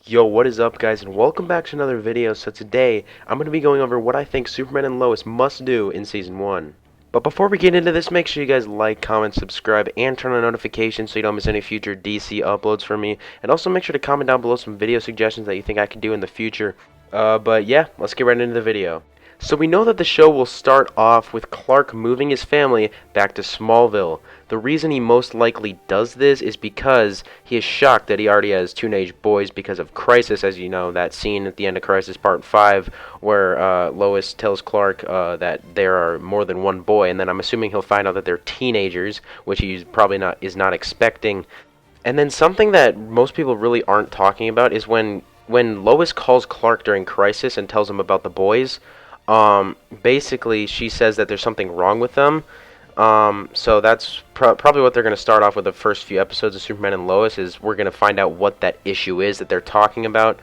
Yo, what is up, guys, and welcome back to another video. So today, I'm going to be going over what I think Superman and Lois must do in Season 1. But before we get into this, make sure you guys like, comment, subscribe, and turn on notifications so you don't miss any future DC uploads from me. And also make sure to comment down below some video suggestions that you think I could do in the future. But yeah, let's get right into the video. So we know that the show will start off with Clark moving his family back to Smallville. The reason he most likely does this is because he is shocked that he already has teenage boys because of Crisis, as you know, that scene at the end of Crisis Part 5 where Lois tells Clark that there are more than one boy, and then I'm assuming he'll find out that they're teenagers, which he probably is not expecting. And then something that most people really aren't talking about is when Lois calls Clark during Crisis and tells him about the boys. Basically, she says that there's something wrong with them. So that's probably what they're going to start off with the first few episodes of Superman and Lois, is we're going to find out what that issue is that they're talking about.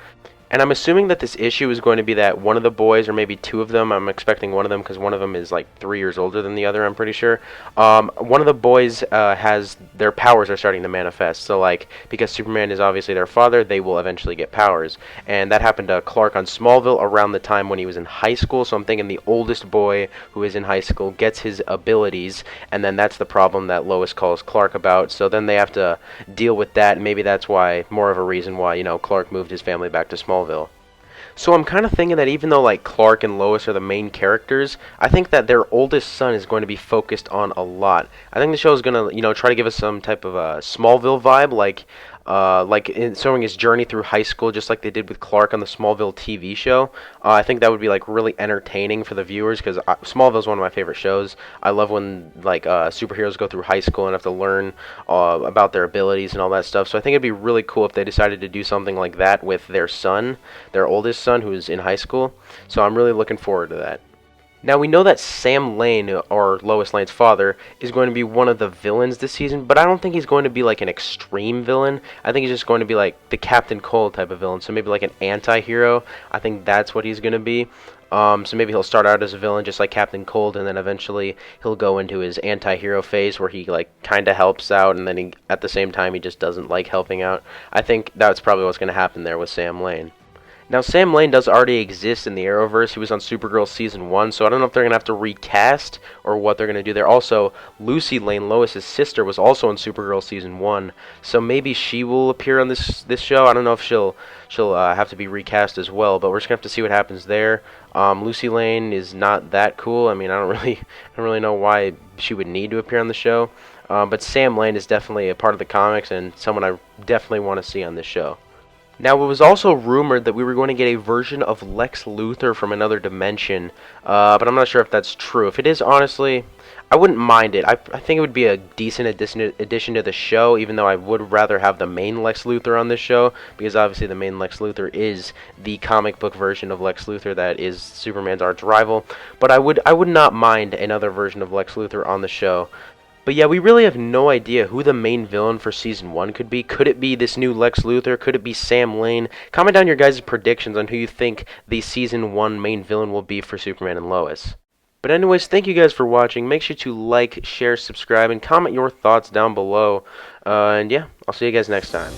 And I'm assuming that this issue is going to be that one of the boys, or maybe two of them, I'm expecting one of them because one of them is like 3 years older than the other, I'm pretty sure. One of the boys has, their powers are starting to manifest. So like, because Superman is obviously their father, they will eventually get powers. And that happened to Clark on Smallville around the time when he was in high school. So I'm thinking the oldest boy who is in high school gets his abilities, and then that's the problem that Lois calls Clark about. So then they have to deal with that, and maybe that's why, more of a reason why, you know, Clark moved his family back to Smallville. So I'm kind of thinking that even though like Clark and Lois are the main characters, I think that their oldest son is going to be focused on a lot. I think the show is going to, you know, try to give us some type of a Smallville vibe, like showing his journey through high school, just like they did with Clark on the Smallville TV show. I think that would be like really entertaining for the viewers, because Smallville is one of my favorite shows. I love when like superheroes go through high school and have to learn about their abilities and all that stuff. So I think it'd be really cool if they decided to do something like that with their son, their oldest son, who's in high school. So I'm really looking forward to that. Now, we know that Sam Lane, or Lois Lane's father, is going to be one of the villains this season, but I don't think he's going to be like an extreme villain. I think he's just going to be like the Captain Cold type of villain, so maybe like an anti-hero. I think that's what he's going to be. So maybe he'll start out as a villain just like Captain Cold, and then eventually he'll go into his anti-hero phase where he like kind of helps out, and then at the same time he just doesn't like helping out. I think that's probably what's going to happen there with Sam Lane. Now, Sam Lane does already exist in the Arrowverse. He was on Supergirl Season 1, so I don't know if they're going to have to recast or what they're going to do there. Also, Lucy Lane, Lois' sister, was also in Supergirl Season 1, so maybe she will appear on this show. I don't know if she'll have to be recast as well, but we're just going to have to see what happens there. Lucy Lane is not that cool. I mean, I don't really know why she would need to appear on the show, but Sam Lane is definitely a part of the comics and someone I definitely want to see on this show. Now, it was also rumored that we were going to get a version of Lex Luthor from another dimension, but I'm not sure if that's true. If it is, honestly, I wouldn't mind it. I think it would be a decent addition to the show, even though I would rather have the main Lex Luthor on this show, because obviously the main Lex Luthor is the comic book version of Lex Luthor that is Superman's arch rival. But I would not mind another version of Lex Luthor on the show. But yeah, we really have no idea who the main villain for Season 1 could be. Could it be this new Lex Luthor? Could it be Sam Lane? Comment down your guys' predictions on who you think the Season 1 main villain will be for Superman and Lois. But anyways, thank you guys for watching. Make sure to like, share, subscribe, and comment your thoughts down below. And yeah, I'll see you guys next time.